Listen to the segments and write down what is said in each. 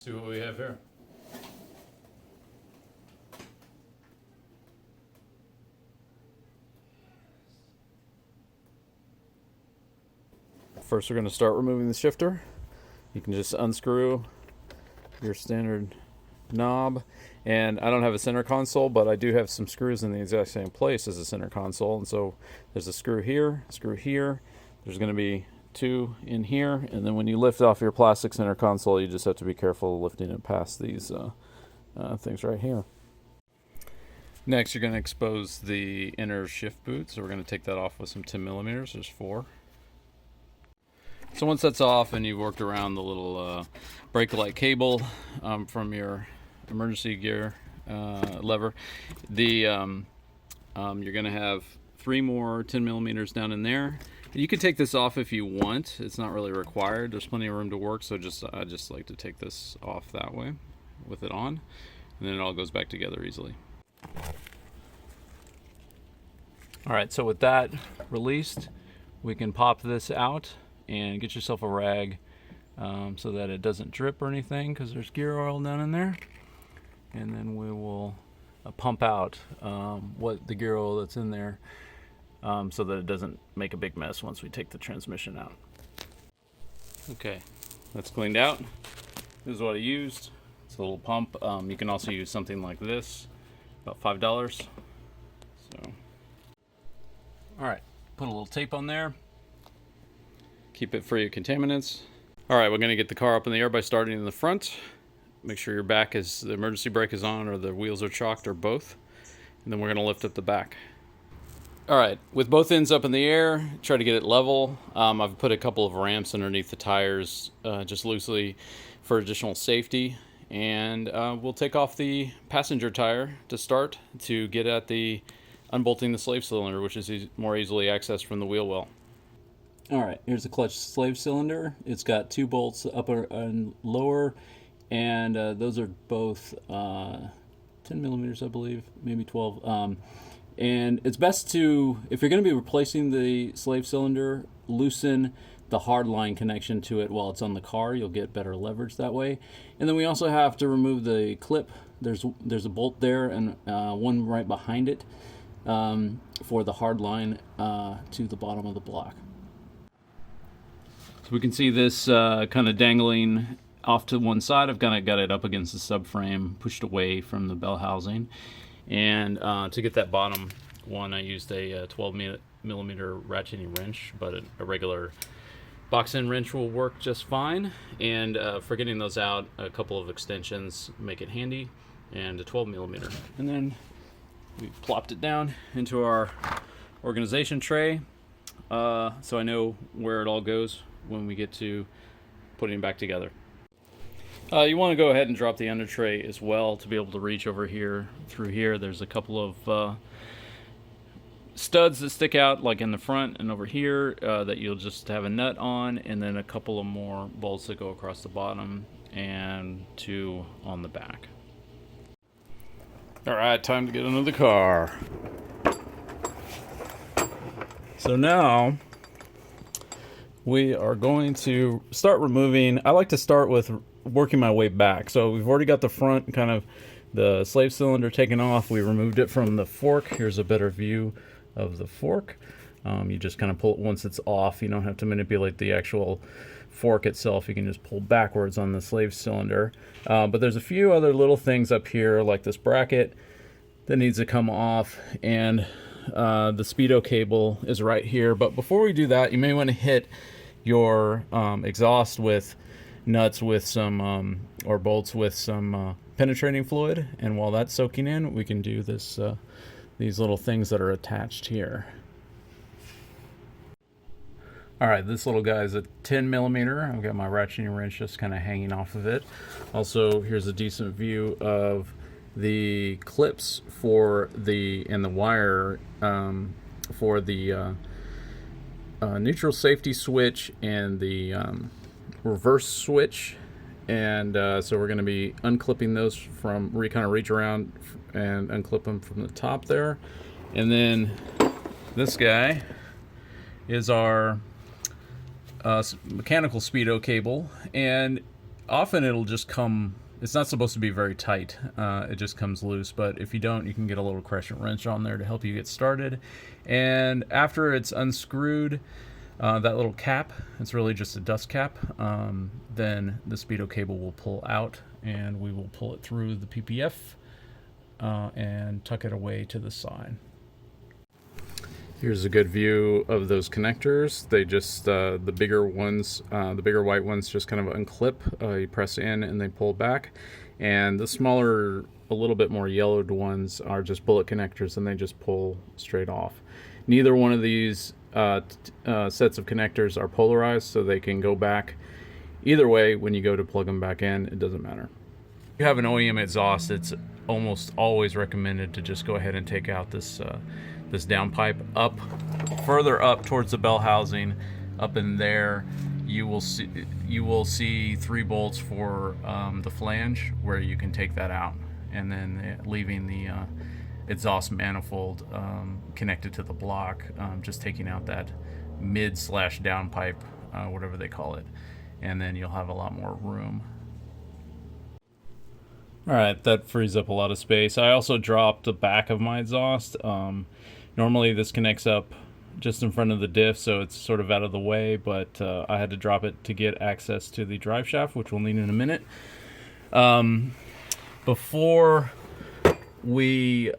See what we have here. First, we're going to start removing the shifter. You can just unscrew your standard knob, and I don't have a center console, but I do have some screws in the exact same place as the center console. And so there's a screw here, there's going to be two in here, and then when you lift off your plastic center console, you just have to be careful of lifting it past these things right here. Next, you're going to expose the inner shift boot, so we're going to take that off with some 10 millimeters. There's 4. So once that's off and you've worked around the little brake light cable from your emergency gear lever, you're going to have 3 more 10 millimeters down in there. You can take this off if you want. It's not really required. There's plenty of room to work, so I just like to take this off that way with it on, and then it all goes back together easily. All right, so with that released, we can pop this out and get yourself a rag so that it doesn't drip or anything, because there's gear oil down in there. And then we will pump out what the gear oil that's in there, so that it doesn't make a big mess once we take the transmission out. Okay, that's cleaned out. This is what I used. It's a little pump. You can also use something like this, about $5. So, all right, put a little tape on there. Keep it free of contaminants. All right, we're gonna get the car up in the air by starting in the front. Make sure your back is, the emergency brake is on, or the wheels are chocked, or both. And then we're gonna lift up the back. All right, with both ends up in the air, try to get it level. I've put a couple of ramps underneath the tires, just loosely for additional safety. And we'll take off the passenger tire to start, to get at the unbolting the slave cylinder, which is more easily accessed from the wheel well. All right, here's the clutch slave cylinder. It's got 2 bolts, upper and lower, and those are both 10 millimeters, I believe, maybe 12. And it's best to, if you're going to be replacing the slave cylinder, loosen the hard line connection to it while it's on the car. You'll get better leverage that way. And then we also have to remove the clip. There's a bolt there and one right behind it for the hard line to the bottom of the block. So we can see this kind of dangling off to one side. I've kind of got it up against the subframe, pushed away from the bell housing. And to get that bottom one, I used a 12 millimeter ratcheting wrench, but a regular box-in wrench will work just fine. And for getting those out, a couple of extensions make it handy, and a 12 millimeter. And then we plopped it down into our organization tray, so I know where it all goes when we get to putting it back together. You want to go ahead and drop the under tray as well to be able to reach over here through here. There's a couple of studs that stick out, like in the front and over here, that you'll just have a nut on, and then a couple of more bolts that go across the bottom, and 2 on the back. All right, time to get into the car. So now we are going to start removing. I like to start with working my way back. So we've already got the front, kind of the slave cylinder taken off. We removed it from the fork. Here's a better view of the fork. You just kind of pull it once it's off. You don't have to manipulate the actual fork itself. You can just pull backwards on the slave cylinder. But there's a few other little things up here, like this bracket that needs to come off, and the speedo cable is right here. But before we do that, you may want to hit your exhaust with nuts with some or bolts with some penetrating fluid, and while that's soaking in, we can do this these little things that are attached here. All right, this little guy is a 10 millimeter. I've got my ratcheting wrench just kind of hanging off of it. Also, here's a decent view of the clips for the wire for the neutral safety switch and the reverse switch. And so we're going to be unclipping those from, kind of reach around and unclip them from the top there. And then this guy is our mechanical speedo cable, and often it'll just come, it's not supposed to be very tight. It just comes loose, but if you don't, you can get a little crescent wrench on there to help you get started. And after it's unscrewed, that little cap, it's really just a dust cap, then the speedo cable will pull out, and we will pull it through the PPF and tuck it away to the side. Here's a good view of those connectors. They just, the bigger ones, the bigger white ones just kind of unclip. You press in and they pull back. And the smaller, a little bit more yellowed ones are just bullet connectors, and they just pull straight off. Neither one of these sets of connectors are polarized, so they can go back either way. When you go to plug them back in, it doesn't matter. If you have an OEM exhaust, it's almost always recommended to just go ahead and take out this this downpipe further up towards the bell housing. Up in there, you will see 3 bolts for the flange, where you can take that out, and then leaving the exhaust manifold connected to the block, just taking out that mid/downpipe, whatever they call it, and then you'll have a lot more room. Alright, that frees up a lot of space. I also dropped the back of my exhaust. Normally this connects up just in front of the diff, so it's sort of out of the way, but I had to drop it to get access to the drive shaft, which we'll need in a minute. Before we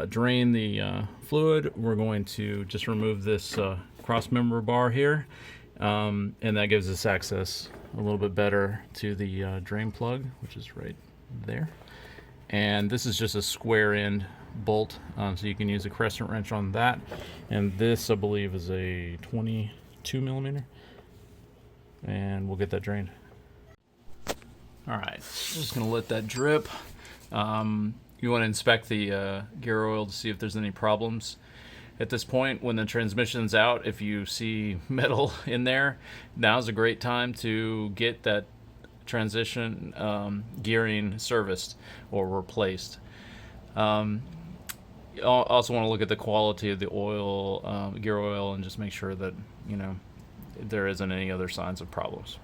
drain the fluid, we're going to just remove this crossmember bar here, and that gives us access a little bit better to the drain plug, which is right there. And this is just a square end bolt, so you can use a crescent wrench on that. And this, I believe, is a 22 millimeter, and we'll get that drained. All right, just gonna let that drip. You want to inspect the gear oil to see if there's any problems. At this point, when the transmission's out, if you see metal in there, now's a great time to get that transition gearing serviced or replaced. You also want to look at the quality of the oil, gear oil, and just make sure that, you know, there isn't any other signs of problems.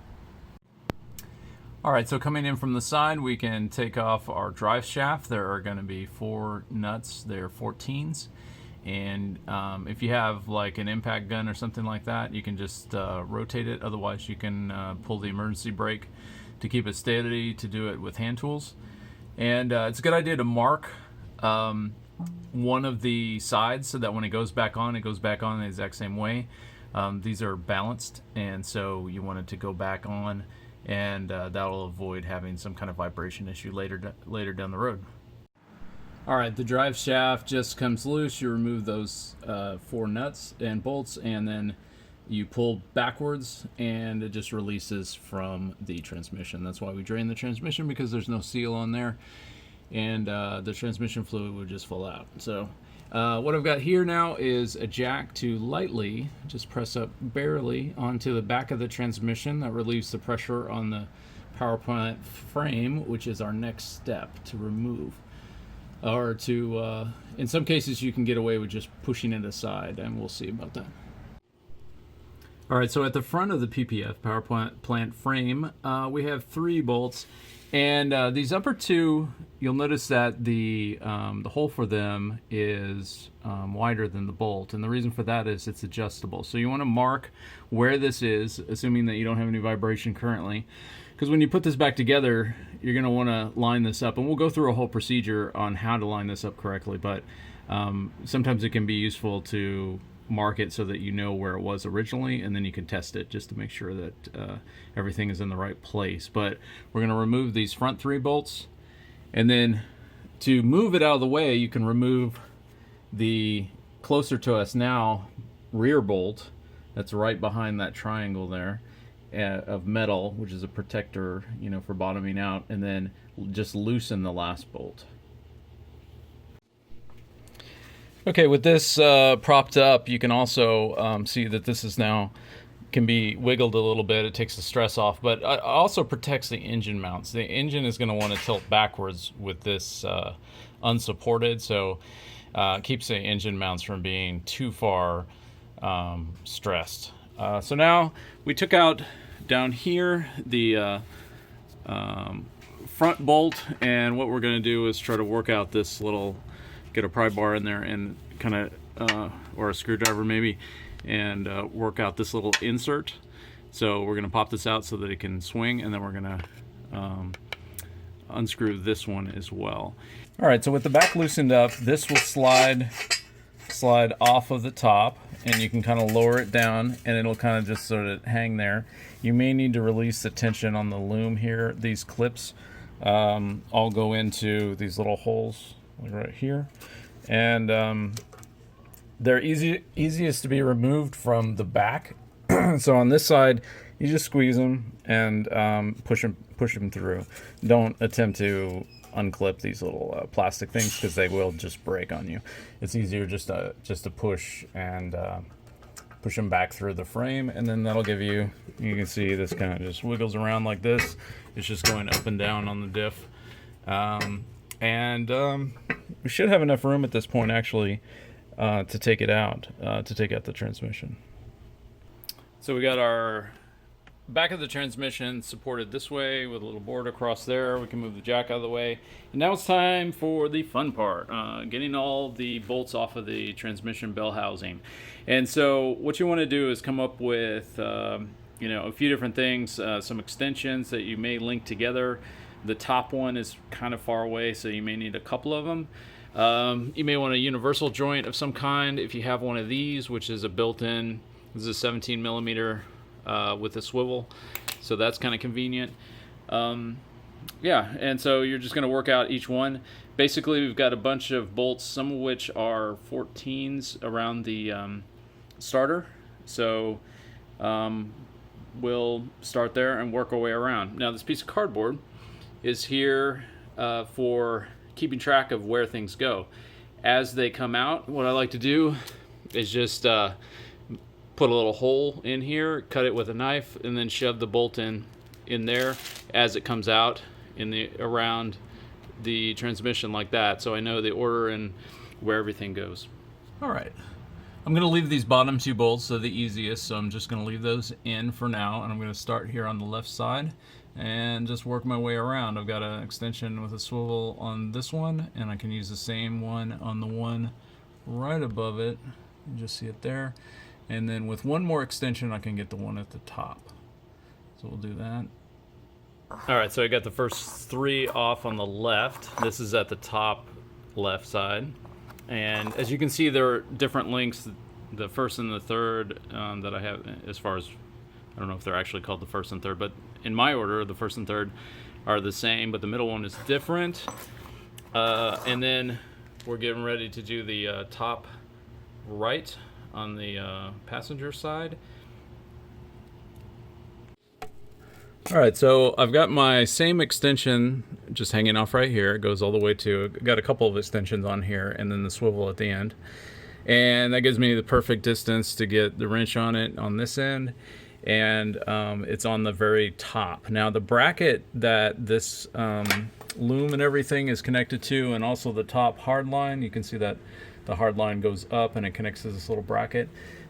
All right, so coming in from the side, we can take off our drive shaft. There are going to be 4 nuts. They're 14s. And if you have like an impact gun or something like that, you can just rotate it. Otherwise, you can pull the emergency brake to keep it steady, to do it with hand tools. And it's a good idea to mark one of the sides so that when it goes back on the exact same way. These are balanced, and so you want it to go back on, and that'll avoid having some kind of vibration issue later down the road. All right, the drive shaft just comes loose. You remove those 4 nuts and bolts, and then you pull backwards, and it just releases from the transmission. That's why we drain the transmission, because there's no seal on there, and the transmission fluid would just fall out. So what I've got here now is a jack to lightly just press up barely onto the back of the transmission. That relieves the pressure on the power plant frame, which is our next step to remove. Or to, in some cases you can get away with just pushing it aside, and we'll see about that. All right, so at the front of the PPF, power plant frame, we have 3 bolts, and these upper 2, you'll notice that the hole for them is wider than the bolt, and the reason for that is it's adjustable. So you want to mark where this is, assuming that you don't have any vibration currently, because when you put this back together, you're going to want to line this up, and we'll go through a whole procedure on how to line this up correctly, but sometimes it can be useful to mark it so that you know where it was originally, and then you can test it just to make sure that everything is in the right place. But we're going to remove these front 3 bolts, and then to move it out of the way, you can remove the closer to us now rear bolt that's right behind that triangle there of metal, which is a protector, you know, for bottoming out, and then just loosen the last bolt. Okay, with this propped up, you can also see that this is now can be wiggled a little bit. It takes the stress off, but it also protects the engine mounts. The engine is going to want to tilt backwards with this unsupported, so it keeps the engine mounts from being too far stressed. So now we took out down here the front bolt, and what we're going to do is try to work out this little, get a pry bar in there and kind of, or a screwdriver maybe, and work out this little insert. So we're going to pop this out so that it can swing, and then we're going to unscrew this one as well. All right, so with the back loosened up, this will slide off of the top, and you can kind of lower it down, and it'll kind of just sort of hang there. You may need to release the tension on the loom here. These clips all go into these little holes like right here, and they're easiest to be removed from the back. So on this side, you just squeeze them and push them through. Don't attempt to unclip these little plastic things, because they will just break on you. It's easier just to push and push them back through the frame, and then that'll give you, you can see this kind of just wiggles around like this. It's just going up and down on the diff, and we should have enough room at this point actually to take it out, to take out the transmission. So we got our back of the transmission supported this way with a little board across there. We can move the jack out of the way. And now it's time for the fun part, getting all the bolts off of the transmission bell housing. And so what you want to do is come up with you know, a few different things, some extensions that you may link together. The top one is kind of far away, so you may need a couple of them. You may want a universal joint of some kind if you have one of these, which is a built-in, this is a 17 millimeter with a swivel, so that's kind of convenient. Yeah, and so you're just going to work out each one. Basically, we've got a bunch of bolts, some of which are 14s around the starter, so we'll start there and work our way around. Now, this piece of cardboard is here for keeping track of where things go. As they come out, what I like to do is just put a little hole in here, cut it with a knife, and then shove the bolt in there as it comes out around the transmission like that, so I know the order and where everything goes. All right, I'm going to leave these bottom two bolts, they're the easiest, so I'm just going to leave those in for now, and I'm going to start here on the left side and just work my way around. I've got an extension with a swivel on this one, and I can use the same one on the one right above it. You just see it there. And then with one more extension, I can get the one at the top. So we'll do that. All right, so I got the first three off on the left. This is at the top left side. And as you can see, there are different links, the first and the third that I have, as far as, I don't know if they're actually called the first and third, but in my order, the first and third are the same, but the middle one is different. And then we're getting ready to do the top right on the passenger side. All right, so I've got my same extension just hanging off right here. It goes all the way to, got a couple of extensions on here, and then the swivel at the end. And that gives me the perfect distance to get the wrench on it on this end. And it's on the very top. Now the bracket that this loom and everything is connected to, and also the top hard line, you can see that the hard line goes up and it connects to this little bracket.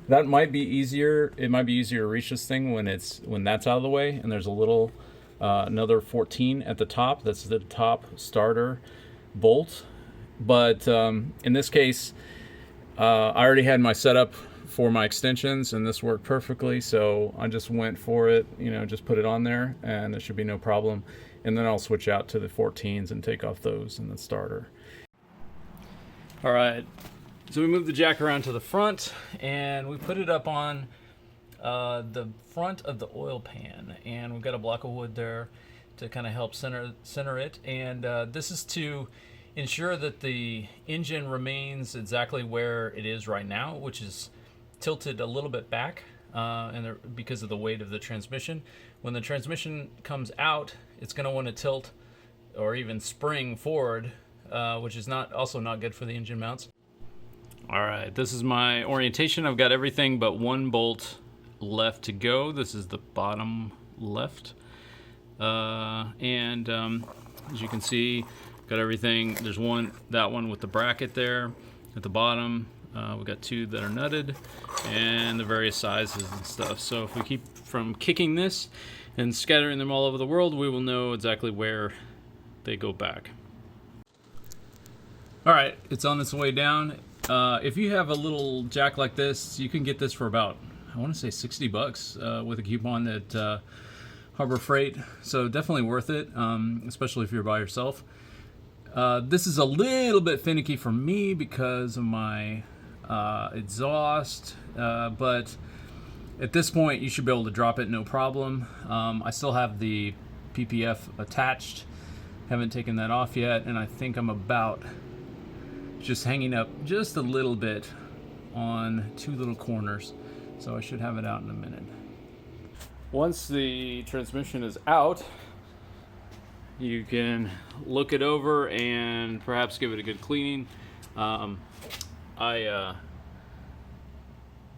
That might be easier. It might be easier to reach this thing when that's out of the way, and there's a little another 14 at the top. That's the top starter bolt. But in this case, I already had my setup for my extensions, and this worked perfectly, so I just went for it, you know, just put it on there, and it should be no problem. And then I'll switch out to the 14s and take off those in the starter. All right, so we moved the jack around to the front, and we put it up on the front of the oil pan, and we've got a block of wood there to kind of help center it. And this is to ensure that the engine remains exactly where it is right now, which is tilted a little bit back because of the weight of the transmission. When the transmission comes out, it's going to want to tilt or even spring forward, which is also not good for the engine mounts. All right, this is my orientation. I've got everything but one bolt left to go. This is the bottom left. And as you can see, got everything. There's that one with the bracket there at the bottom. We've got 2 that are nutted and the various sizes and stuff. So if we keep from kicking this and scattering them all over the world, we will know exactly where they go back. All right, it's on its way down. If you have a little jack like this, you can get this for about, I want to say $60 with a coupon at Harbor Freight. So definitely worth it, especially if you're by yourself. This is a little bit finicky for me because of my exhaust, but at this point you should be able to drop it no problem. I still have the PPF attached, haven't taken that off yet, and I think I'm about just hanging up just a little bit on 2 little corners, so I should have it out in a minute. Once the transmission is out, you can look it over and perhaps give it a good cleaning. I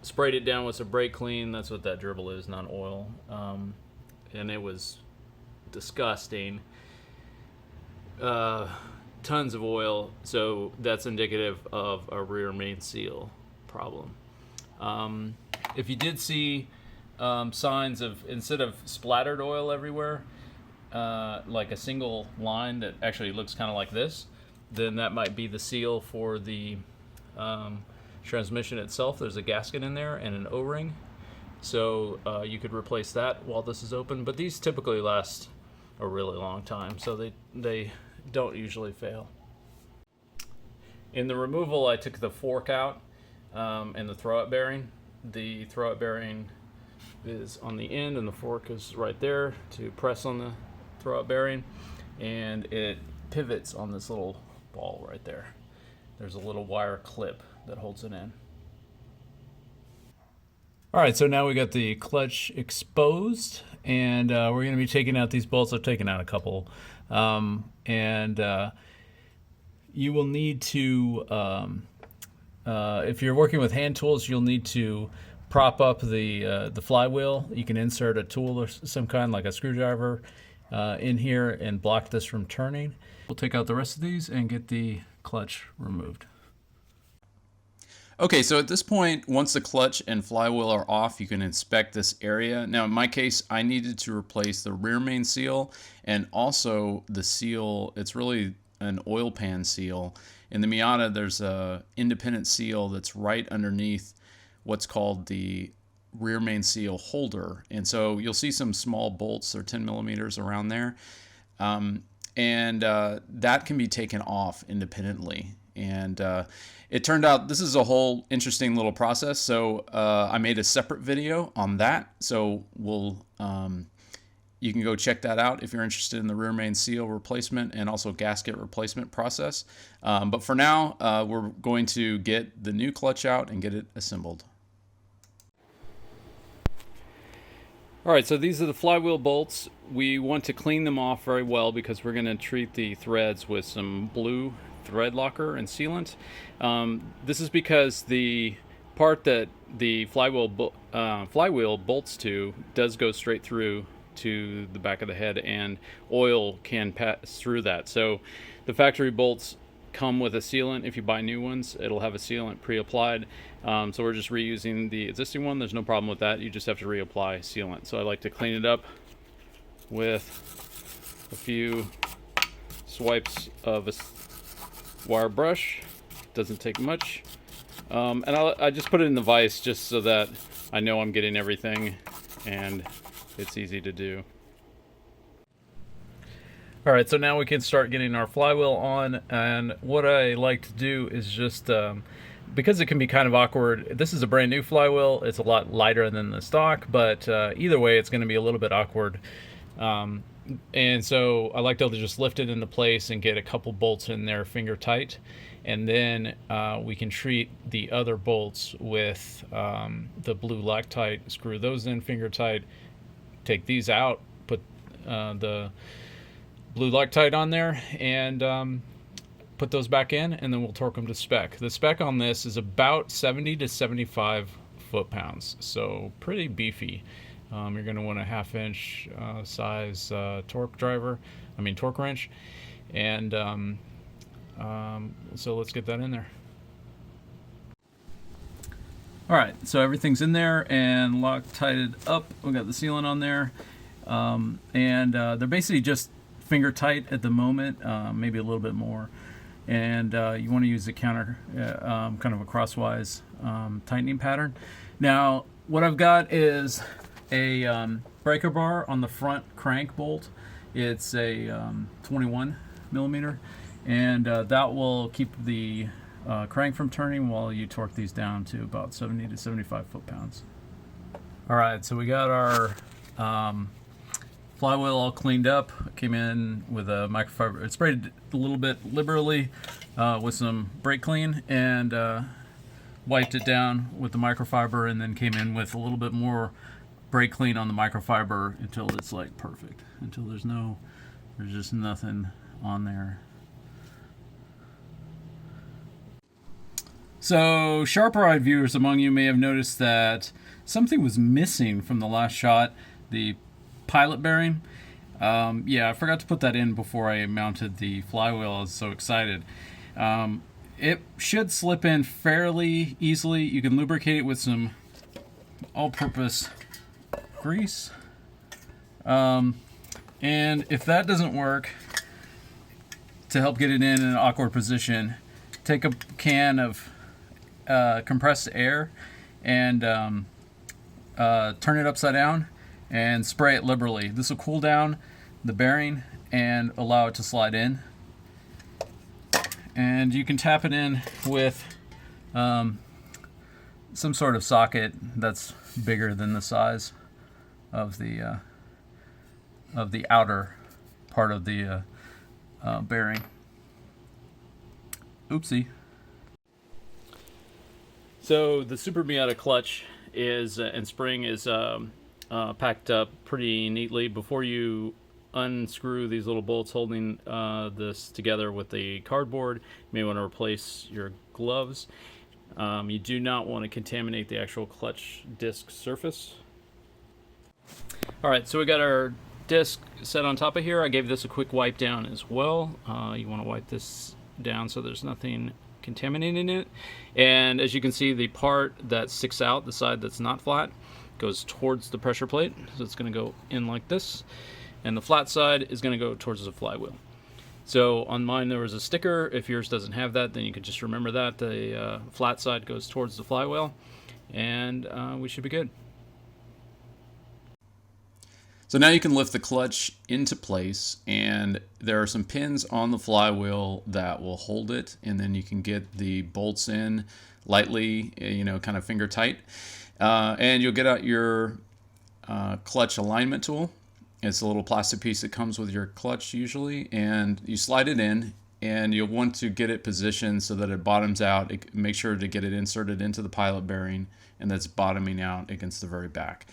sprayed it down with some brake clean. That's what that dribble is, not oil. And it was disgusting. Tons of oil, so that's indicative of a rear main seal problem. If you did see signs of, instead of splattered oil everywhere, like a single line that actually looks kind of like this, then that might be the seal for the transmission itself. There's a gasket in there and an O-ring, so you could replace that while this is open, but these typically last a really long time, so they don't usually fail. In the removal, I took the fork out and the throw-out bearing. The throw-out bearing is on the end and the fork is right there to press on the throw-out bearing, and it pivots on this little ball right there. There's a little wire clip that holds it in. All right, so now we got the clutch exposed, and we're going to be taking out these bolts. I've taken out a couple, and you will need to, if you're working with hand tools, you'll need to prop up the flywheel. You can insert a tool or some kind, like a screwdriver, in here and block this from turning. We'll take out the rest of these and get the clutch removed. Okay, so at this point, once the clutch and flywheel are off, you can inspect this area. Now, in my case, I needed to replace the rear main seal and also the seal. It's really an oil pan seal. In the Miata, there's a independent seal that's right underneath what's called the rear main seal holder. And so you'll see some small bolts, they're 10 millimeters around there. That can be taken off independently. And it turned out this is a whole interesting little process. So I made a separate video on that. So you can go check that out if you're interested in the rear main seal replacement and also gasket replacement process. But for now, we're going to get the new clutch out and get it assembled. All right, so these are the flywheel bolts. We want to clean them off very well because we're going to treat the threads with some blue thread locker and sealant. This is because the part that the flywheel bolts to does go straight through to the back of the head, and oil can pass through that. So the factory bolts come with a sealant. If you buy new ones, it'll have a sealant pre-applied. So we're just reusing the existing one. There's no problem with that. You just have to reapply sealant. So I like to clean it up with a few swipes of a wire brush. Doesn't take much. And I just put it in the vise just so that I know I'm getting everything and it's easy to do. All right, so now we can start getting our flywheel on, and what I like to do is just, because it can be kind of awkward, this is a brand new flywheel, it's a lot lighter than the stock, but either way it's going to be a little bit awkward. And so I like to just lift it into place and get a couple bolts in there finger tight, and then we can treat the other bolts with the blue Loctite, screw those in finger tight, take these out, put the blue Loctite on there, and put those back in, and then we'll torque them to spec. The spec on this is about 70 to 75 foot-pounds, so pretty beefy. You're going to want a 1/2 inch size torque wrench, and so let's get that in there. All right, so everything's in there and Loctited up. We got the sealant on there, and they're basically just finger tight at the moment, maybe a little bit more. And you want to use the counter, kind of a crosswise tightening pattern. Now, what I've got is a breaker bar on the front crank bolt. It's a 21 millimeter, and that will keep the crank from turning while you torque these down to about 70 to 75 foot-pounds. All right, so we got our flywheel all cleaned up. Came in with a microfiber. It sprayed a little bit liberally with some brake clean, and wiped it down with the microfiber, and then came in with a little bit more brake clean on the microfiber until it's like perfect, until there's just nothing on there. So sharper-eyed viewers among you may have noticed that something was missing from the last shot, the pilot bearing. Yeah, I forgot to put that in before I mounted the flywheel. I was so excited. It should slip in fairly easily. You can lubricate it with some all-purpose grease. And if that doesn't work, to help get it in an awkward position, take a can of compressed air and turn it upside down and spray it liberally. This will cool down the bearing and allow it to slide in. And you can tap it in with some sort of socket that's bigger than the size of the outer part of the bearing. Oopsie. So the SuperMiata clutch is and spring is packed up pretty neatly. Before you unscrew these little bolts holding this together with the cardboard, you may want to replace your gloves. You do not want to contaminate the actual clutch disc surface. All right, so we got our disc set on top of here. I gave this a quick wipe down as well. You want to wipe this down so there's nothing contaminating it. And as you can see, the part that sticks out, the side that's not flat, goes towards the pressure plate. So it's going to go in like this. And the flat side is going to go towards the flywheel. So on mine there was a sticker. If yours doesn't have that, then you can just remember that the flat side goes towards the flywheel, and we should be good. So now you can lift the clutch into place, and there are some pins on the flywheel that will hold it, and then you can get the bolts in lightly, kind of finger tight. And you'll get out your clutch alignment tool. It's a little plastic piece that comes with your clutch usually, and you slide it in, and you'll want to get it positioned so that it bottoms out. Make sure to get it inserted into the pilot bearing, and that's bottoming out against the very back.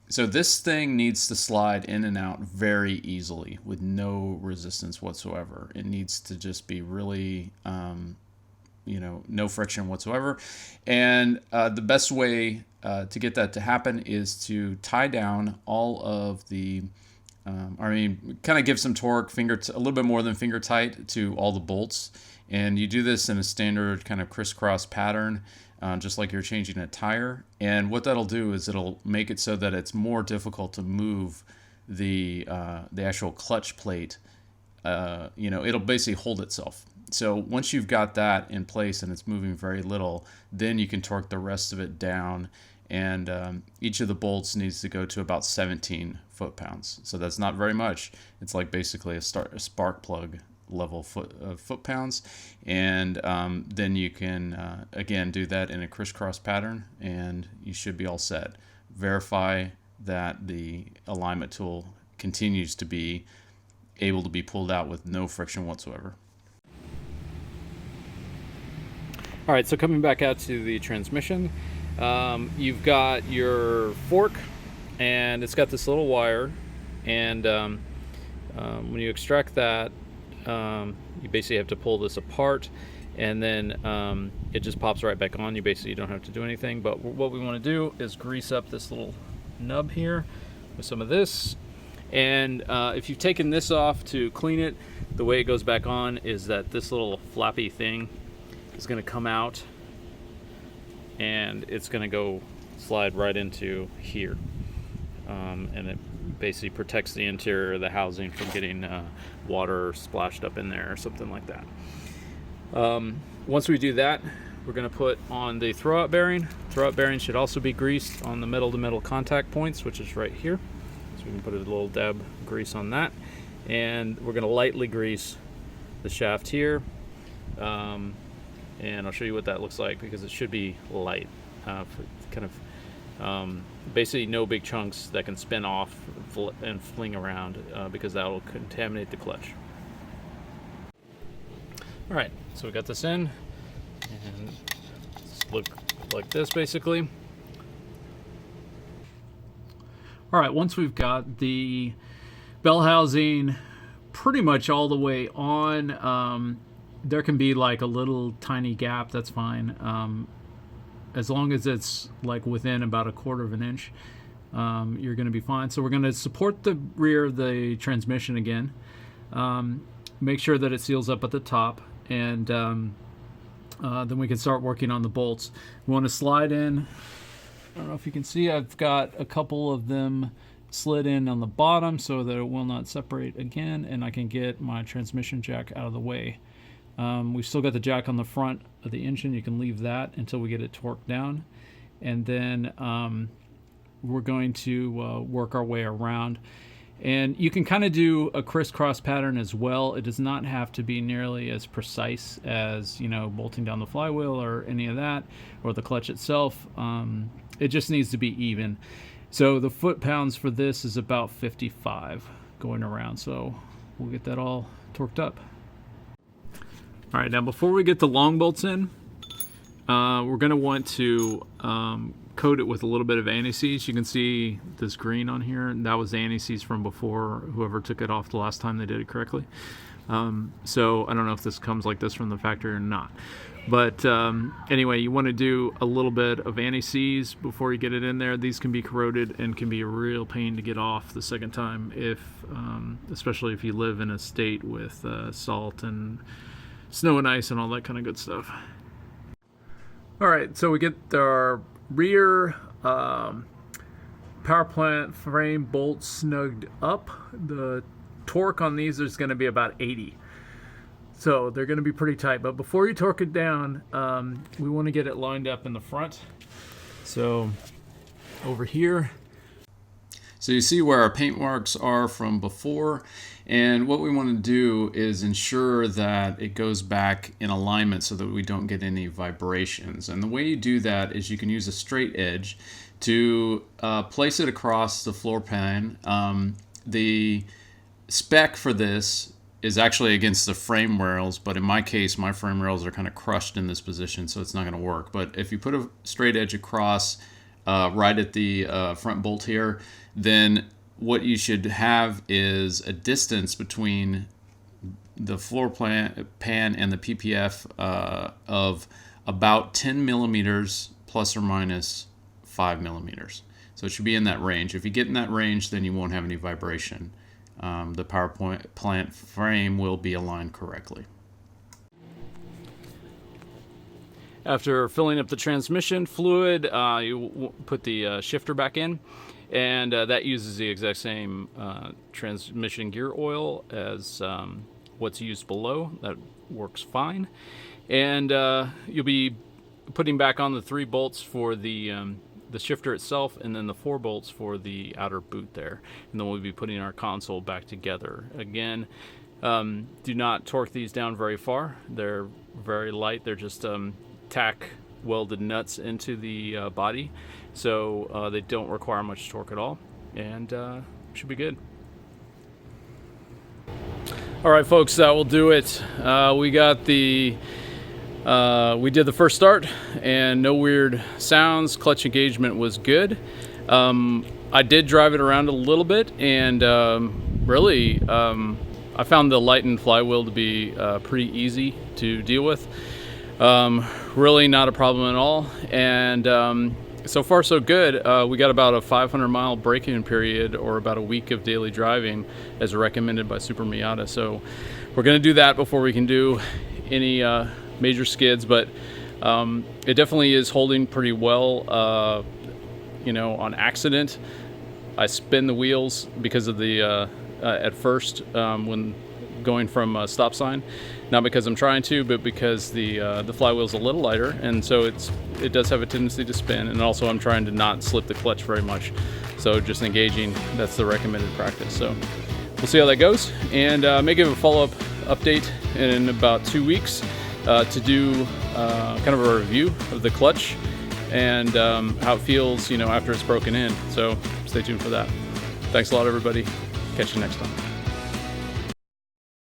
So this thing needs to slide in and out very easily with no resistance whatsoever. It needs to just be really, no friction whatsoever. And the best way to get that to happen is to tie down all of the, kind of give some torque, a little bit more than finger tight to all the bolts. And you do this in a standard kind of crisscross pattern, just like you're changing a tire. And what that'll do is it'll make it so that it's more difficult to move the actual clutch plate. It'll basically hold itself. So once you've got that in place and it's moving very little, then you can torque the rest of it down. And each of the bolts needs to go to about 17 foot-pounds. So that's not very much. It's like basically a spark plug level foot-pounds. And then you can, again, do that in a crisscross pattern, and you should be all set. Verify that the alignment tool continues to be able to be pulled out with no friction whatsoever. All right, so coming back out to the transmission, you've got your fork, and it's got this little wire, and when you extract that, you basically have to pull this apart, and then it just pops right back on. You basically don't have to do anything, but what we want to do is grease up this little nub here with some of this. And if you've taken this off to clean it, the way it goes back on is that this little flappy thing is going to come out and it's going to go slide right into here. And it basically protects the interior of the housing from getting water splashed up in there or something like that. Once we do that, we're going to put on the throwout bearing. Throwout bearing should also be greased on the metal to metal contact points, which is right here. So we can put a little dab of grease on that, and we're going to lightly grease the shaft here. And I'll show you what that looks like, because it should be light, kind of basically no big chunks that can spin off and fling around, because that will contaminate the clutch. All right, so we got this in, and it's look like this basically. All right, once we've got the bell housing pretty much all the way on, there can be like a little tiny gap, that's fine. As long as it's like within about 1/4 of an inch, you're going to be fine. So we're going to support the rear of the transmission again. Make sure that it seals up at the top, and then we can start working on the bolts. We want to slide in. I don't know if you can see, I've got a couple of them slid in on the bottom so that it will not separate again, and I can get my transmission jack out of the way. We've still got the jack on the front of the engine. You can leave that until we get it torqued down, and then we're going to work our way around. And you can kind of do a crisscross pattern as well. It does not have to be nearly as precise as, you know, bolting down the flywheel or any of that, or the clutch itself. It just needs to be even. So the foot-pounds for this is about 55 going around. So we'll get that all torqued up. All right, now before we get the long bolts in, we're going to want to coat it with a little bit of anti-seize. You can see this green on here, and that was the anti-seize from before, whoever took it off the last time they did it correctly. So I don't know if this comes like this from the factory or not. But anyway, you want to do a little bit of anti-seize before you get it in there. These can be corroded and can be a real pain to get off the second time, if especially if you live in a state with salt and snow and ice and all that kind of good stuff. All right, so we get our rear power plant frame bolts snugged up. The torque on these is going to be about 80. So they're going to be pretty tight. But before you torque it down, we want to get it lined up in the front. So over here. So you see where our paint marks are from before, and what we want to do is ensure that it goes back in alignment so that we don't get any vibrations. And the way you do that is you can use a straight edge to place it across the floor pan. The spec for this is actually against the frame rails, but in my case, my frame rails are kind of crushed in this position, so it's not going to work. But if you put a straight edge across right at the front bolt here, then what you should have is a distance between the floor pan and the PPF of about 10 millimeters plus or minus 5 millimeters. So it should be in that range. If you get in that range, then you won't have any vibration. The power plant frame will be aligned correctly. After filling up the transmission fluid, you put the shifter back in, and that uses the exact same transmission gear oil as what's used below. That works fine. And you'll be putting back on the 3 bolts for the shifter itself, and then the 4 bolts for the outer boot there. And then we'll be putting our console back together. Again, do not torque these down very far. They're very light. They're just tack welded nuts into the body, so they don't require much torque at all, and should be good. All right, folks, that will do it. We got the we did the first start, and no weird sounds. Clutch engagement was good. I did drive it around a little bit, and really I found the lightened flywheel to be pretty easy to deal with. Really not a problem at all, and so far so good. We got about a 500-mile break-in period, or about a week of daily driving, as recommended by SuperMiata. So we're going to do that before we can do any major skids, but It definitely is holding pretty well. You know, on accident, I spin the wheels because of the at first when going from a stop sign, not because I'm trying to, but because the flywheel's a little lighter, and so it does have a tendency to spin. And also I'm trying to not slip the clutch very much, so just engaging, that's the recommended practice. So we'll see how that goes, and may give a follow-up update in about 2 weeks to do kind of a review of the clutch and how it feels, you know, after it's broken in. So stay tuned for that. Thanks a lot, everybody. Catch you next time.